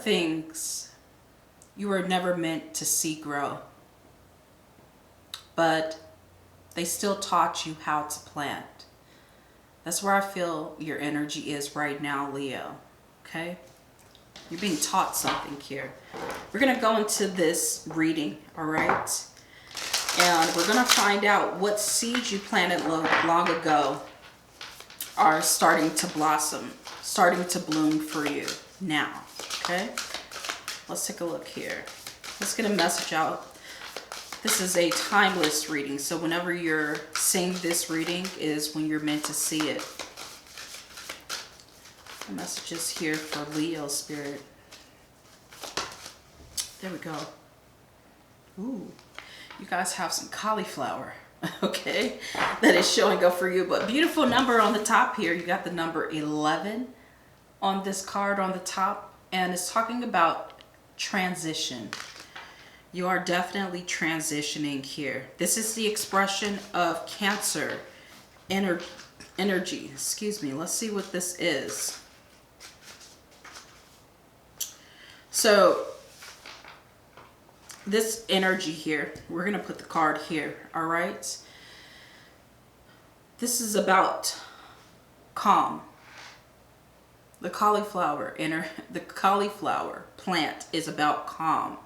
things you were never meant to see grow, but they still taught you how to plant. That's where I feel your energy is right now, Leo. Okay? You're being taught something here. We're going to go into this reading, all right? And we're going to find out what seeds you planted long ago are starting to blossom, starting to bloom for you now, okay? Let's take a look here. Let's get a message out. This is a timeless reading, so whenever you're seeing this reading is when you're meant to see it. The message is here for Leo spirit. There we go. Ooh, you guys have some cauliflower, okay? That is showing up for you, but beautiful number on the top here. You got the number 11 on this card on the top, and it's talking about transition. You are definitely transitioning here. This is the expression of Cancer energy. Excuse me. Let's see what this is. So this energy here, we're going to put the card here, all right? This is about calm. The cauliflower plant is about calm.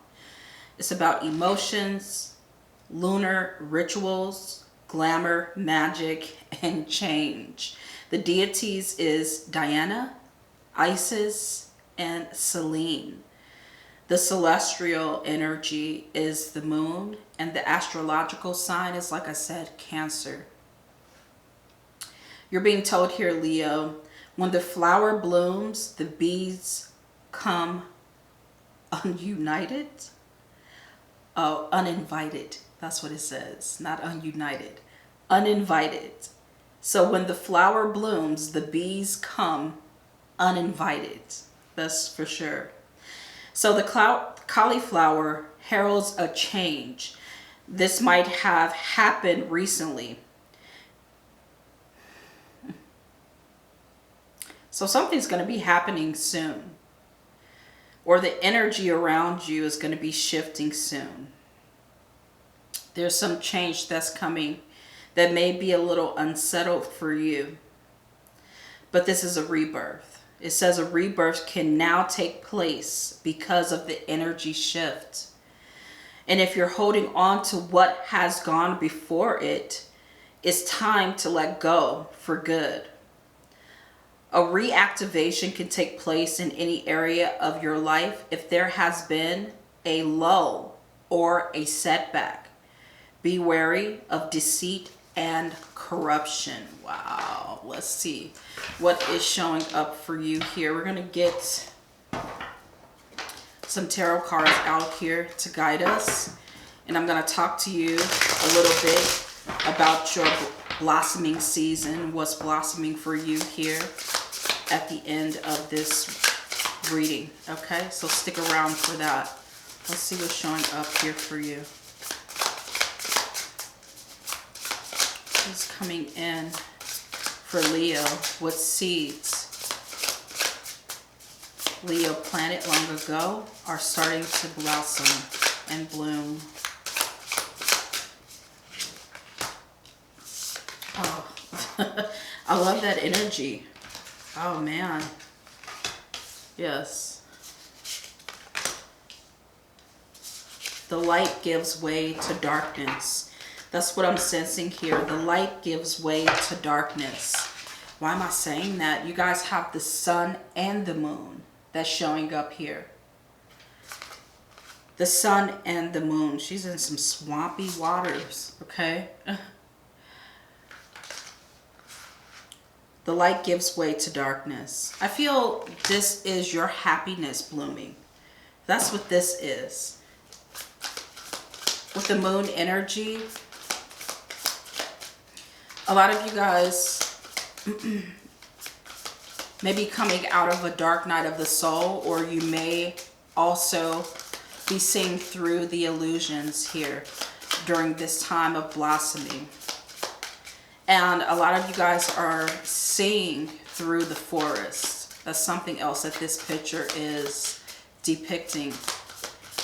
It's about emotions, lunar rituals, glamour, magic, and change. The deities is Diana, Isis, and Selene. The celestial energy is the moon, and the astrological sign is, like I said, Cancer. You're being told here, Leo, when the flower blooms, the bees come ununited. Oh, uninvited. That's what it says. Not ununited. Uninvited. So when the flower blooms, the bees come uninvited. That's for sure. So the cauliflower heralds a change. This might have happened recently. So something's going to be happening soon. Or the energy around you is going to be shifting soon. There's some change that's coming that may be a little unsettled for you. But this is a rebirth. It says a rebirth can now take place because of the energy shift. And if you're holding on to what has gone before it, it's time to let go for good. A reactivation can take place in any area of your life if there has been a lull or a setback. Be wary of deceit and corruption. Wow. Let's see what is showing up for you here. We're going to get some tarot cards out here to guide us. And I'm going to talk to you a little bit about your blossoming season, what's blossoming for you here at the end of this reading. Okay, so stick around for that. Let's see what's showing up here for you. What's coming in for Leo? What seeds Leo planted long ago are starting to blossom and bloom. Oh, I love that energy. Oh, man. Yes. The light gives way to darkness. That's what I'm sensing here. The light gives way to darkness. Why am I saying that? You guys have the sun and the moon that's showing up here. The sun and the moon. She's in some swampy waters, okay? The light gives way to darkness. I feel this is your happiness blooming. That's what this is. With the moon energy, a lot of you guys may be coming out of a dark night of the soul, or you may also be seeing through the illusions here during this time of blossoming. And a lot of you guys are seeing through the forest. That's something else that this picture is depicting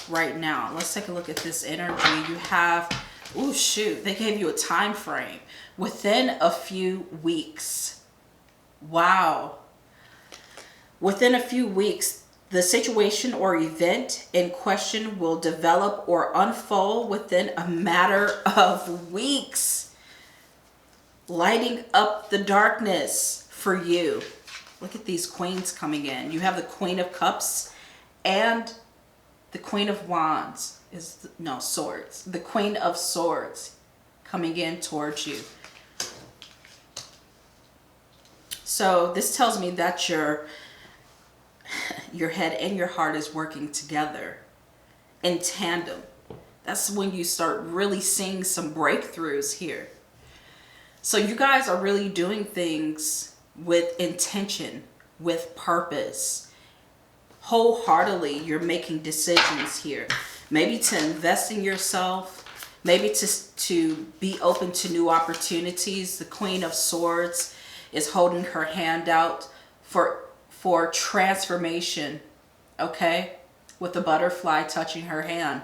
right now. Let's take a look at this energy. You have, oh shoot, they gave you a time frame. Within a few weeks. Wow. Within a few weeks, the situation or event in question will develop or unfold within a matter of weeks, lighting up the darkness for you. Look at these queens coming in. You have the Queen of Cups and the Queen of Wands. Swords. The Queen of Swords coming in towards you. So this tells me that your head and your heart is working together in tandem. That's when you start really seeing some breakthroughs here. So you guys are really doing things with intention, with purpose. Wholeheartedly, you're making decisions here. Maybe to invest in yourself, maybe to be open to new opportunities. The Queen of Swords is holding her hand out for transformation, okay? With the butterfly touching her hand.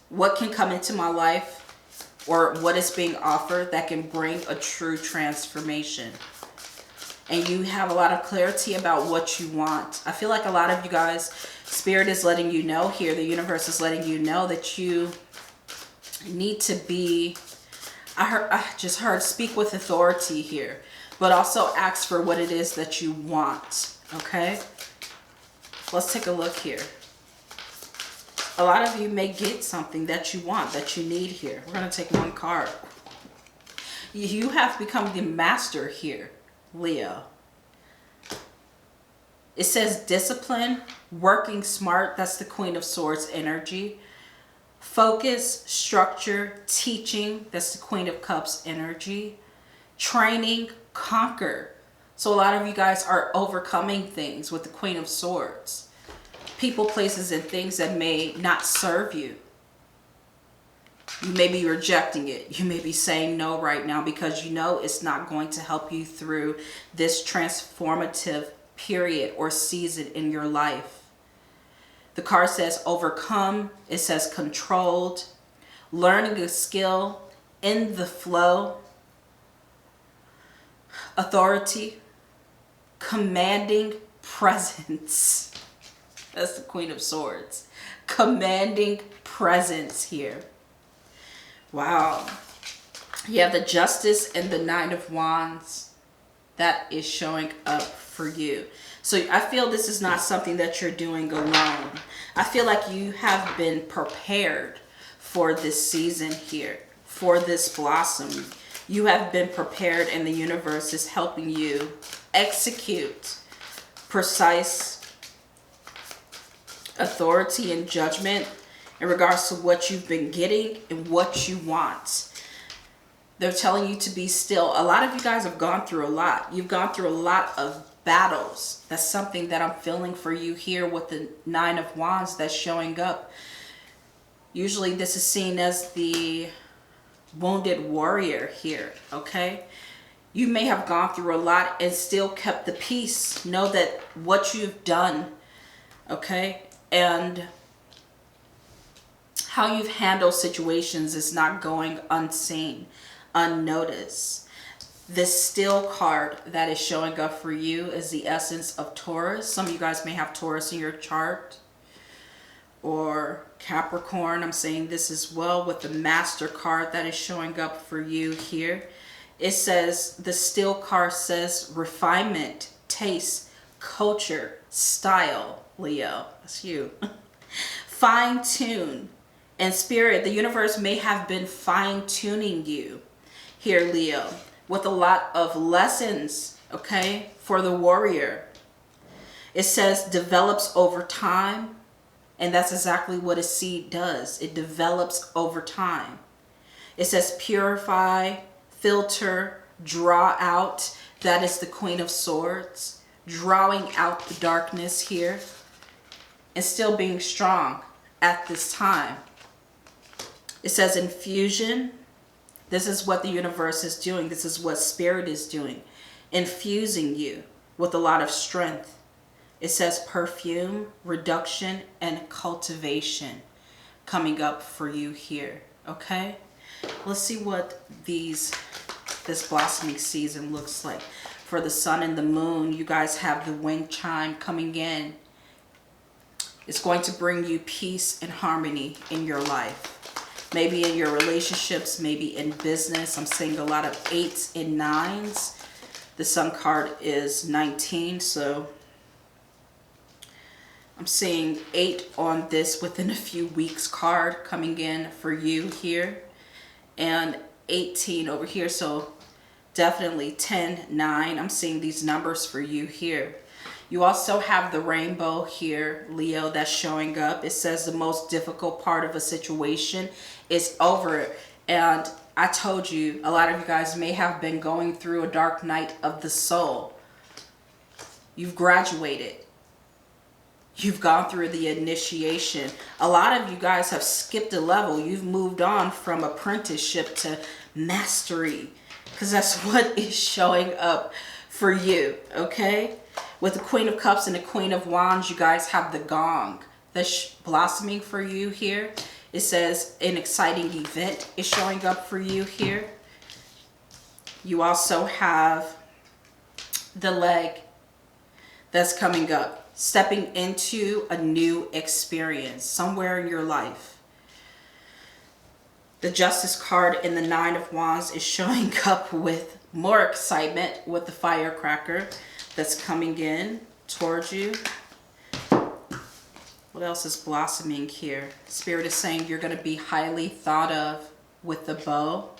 What can come into my life, or what is being offered that can bring a true transformation? And you have a lot of clarity about what you want. I feel like a lot of you guys, Spirit is letting you know here, the universe is letting you know that you need to be, I just heard speak with authority here, but also ask for what it is that you want, okay? Let's take a look here. A lot of you may get something that you want, that you need here. We're going to take one card. You have become the master here, Leo. It says discipline, working smart. That's the Queen of Swords energy. Focus, structure, teaching. That's the Queen of Cups energy. Training, conquer. So a lot of you guys are overcoming things with the Queen of Swords. People, places, and things that may not serve you. You may be rejecting it. You may be saying no right now because you know it's not going to help you through this transformative period or season in your life. The card says overcome. It says controlled. Learning a skill. In the flow. Authority. Commanding presence. That's the Queen of Swords. Commanding presence here. Wow. You have the Justice and the Nine of Wands. That is showing up for you. So I feel this is not something that you're doing alone. I feel like you have been prepared for this season here, for this blossom. You have been prepared, and the universe is helping you execute precise authority and judgment in regards to what you've been getting and what you want. They're telling you to be still. A lot of you guys have gone through a lot. You've gone through a lot of battles. That's something that I'm feeling for you here with the Nine of Wands that's showing up. Usually this is seen as the wounded warrior here, okay? You may have gone through a lot and still kept the peace. Know that what you've done, okay, and how you've handled situations is not going unseen, unnoticed. This still card that is showing up for you is the essence of Taurus. Some of you guys may have Taurus in your chart, or Capricorn. I'm saying this as well with the Master card that is showing up for you here. It says, the still card says refinement, taste, culture, style, Leo. That's you. Fine tune. And Spirit, the universe may have been fine-tuning you here, Leo, with a lot of lessons, okay, for the warrior. It says develops over time, and that's exactly what a seed does. It develops over time. It says purify, filter, draw out. That is the Queen of Swords, drawing out the darkness here and still being strong at this time. It says infusion. This is what the universe is doing. This is what Spirit is doing. Infusing you with a lot of strength, It says perfume, reduction, and cultivation coming up for you here. Okay? Let's see what this blossoming season looks like. For the sun and the moon, you guys have the wind chime coming in. It's going to bring you peace and harmony in your life. Maybe in your relationships, maybe in business. I'm seeing a lot of 8s and 9s. The sun card is 19, so I'm seeing 8 on this within a few weeks card coming in for you here. And 18 over here, so definitely 10, 9. I'm seeing these numbers for you here. You also have the rainbow here, Leo, that's showing up. It says the most difficult part of a situation is over. And I told you, a lot of you guys may have been going through a dark night of the soul. You've graduated. You've gone through the initiation. A lot of you guys have skipped a level. You've moved on from apprenticeship to mastery, because that's what is showing up for you, okay? With the Queen of Cups and the Queen of Wands, you guys have the gong that's blossoming for you here. It says an exciting event is showing up for you here. You also have the leg that's coming up, stepping into a new experience somewhere in your life. The Justice card in the 9 of Wands is showing up with more excitement with the firecracker that's coming in towards you. What else is blossoming here? Spirit is saying you're going to be highly thought of with the bow.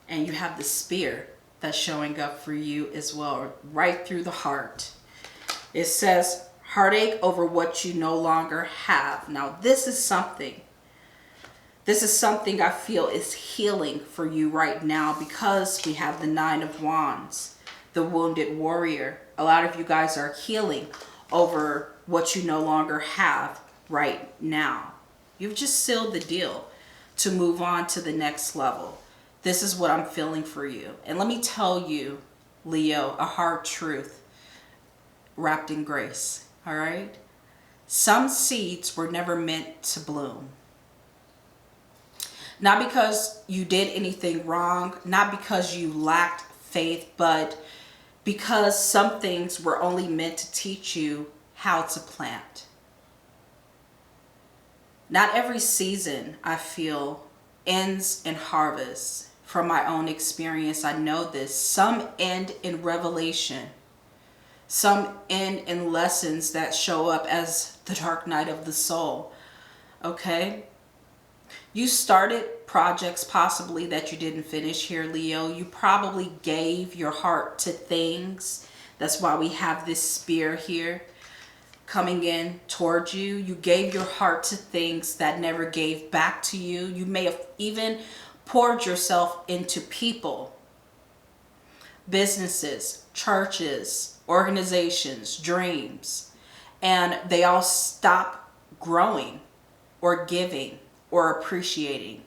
And you have the spear that's showing up for you as well, right through the heart. It says heartache over what you no longer have. Now, this is something I feel is healing for you right now, because we have the 9 of Wands, the wounded warrior. A lot of you guys are healing over what you no longer have right now. You've just sealed the deal to move on to the next level. This is what I'm feeling for you. And let me tell you, Leo, a hard truth wrapped in grace, all right? Some seeds were never meant to bloom. Not because you did anything wrong, not because you lacked faith, but because some things were only meant to teach you how to plant. Not every season, I feel, ends in harvest. From my own experience, I know this. Some end in revelation. Some end in lessons that show up as the dark night of the soul. Okay? You started projects possibly that you didn't finish here, Leo. You probably gave your heart to things. That's why we have this spear here coming in towards you. You gave your heart to things that never gave back to you. You may have even poured yourself into people, businesses, churches, organizations, dreams, and they all stop growing or giving or appreciating.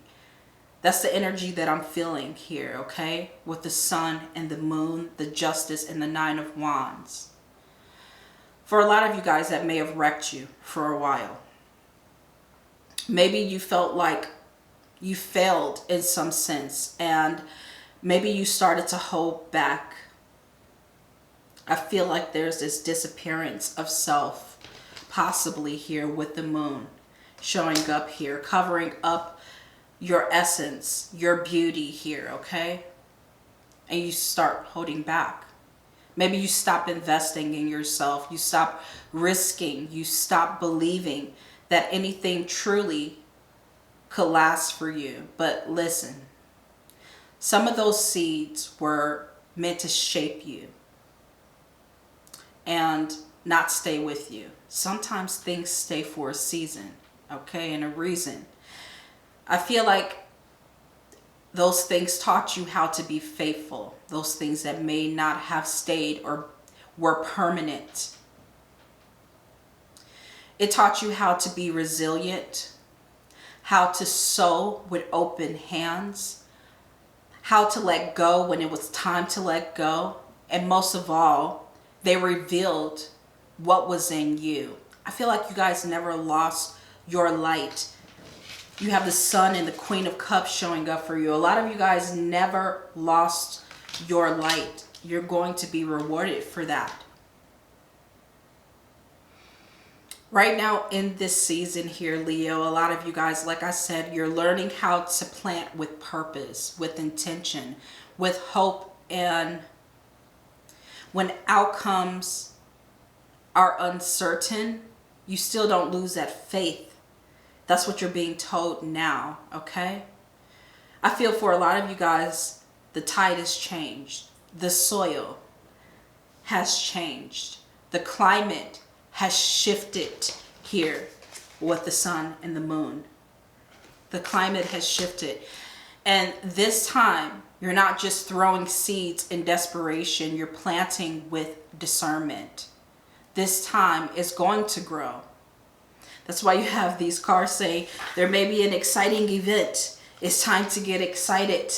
That's the energy that I'm feeling here, okay? With the sun and the moon, the justice and the 9 of Wands. For a lot of you guys, that may have wrecked you for a while. Maybe you felt like you failed in some sense, and maybe you started to hold back. I feel like there's this disappearance of self, possibly here with the moon showing up here, covering up your essence, your beauty here, okay? And you start holding back. Maybe you stop investing in yourself. You stop risking. You stop believing that anything truly could last for you. But listen, some of those seeds were meant to shape you and not stay with you. Sometimes things stay for a season, okay, and a reason. I feel like those things taught you how to be faithful. Those things that may not have stayed or were permanent. It taught you how to be resilient, how to sow with open hands, how to let go when it was time to let go. And most of all, they revealed what was in you. I feel like you guys never lost your light. You have the Sun and the Queen of Cups showing up for you. A lot of you guys never lost your light. You're going to be rewarded for that. Right now in this season here, Leo, a lot of you guys, like I said, you're learning how to plant with purpose, with intention, with hope. And when outcomes are uncertain, you still don't lose that faith. That's what you're being told now, okay? I feel for a lot of you guys, the tide has changed. The soil has changed. The climate has shifted here with the sun and the moon. The climate has shifted. And this time, you're not just throwing seeds in desperation. You're planting with discernment. This time is going to grow. That's why you have these cards saying there may be an exciting event. It's time to get excited.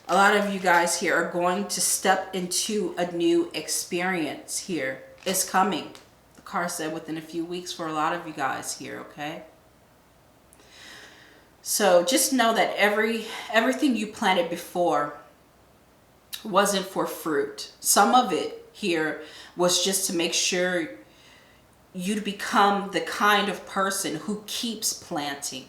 A lot of you guys here are going to step into a new experience here. It's coming. The card said within a few weeks for a lot of you guys here, okay? So just know that everything you planted before wasn't for fruit. Some of it here was just to make sure you become the kind of person who keeps planting.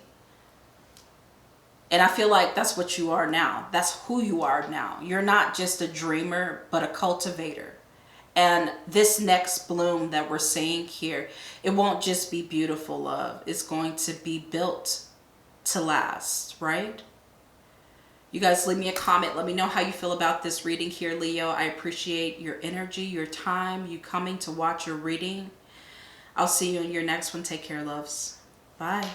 And I feel like that's what you are now. That's who you are now. You're not just a dreamer, but a cultivator. And this next bloom that we're seeing here, it won't just be beautiful love. It's going to be built to last, right? You guys leave me a comment. Let me know how you feel about this reading here, Leo. I appreciate your energy, your time, you coming to watch your reading. I'll see you in your next one. Take care, loves. Bye.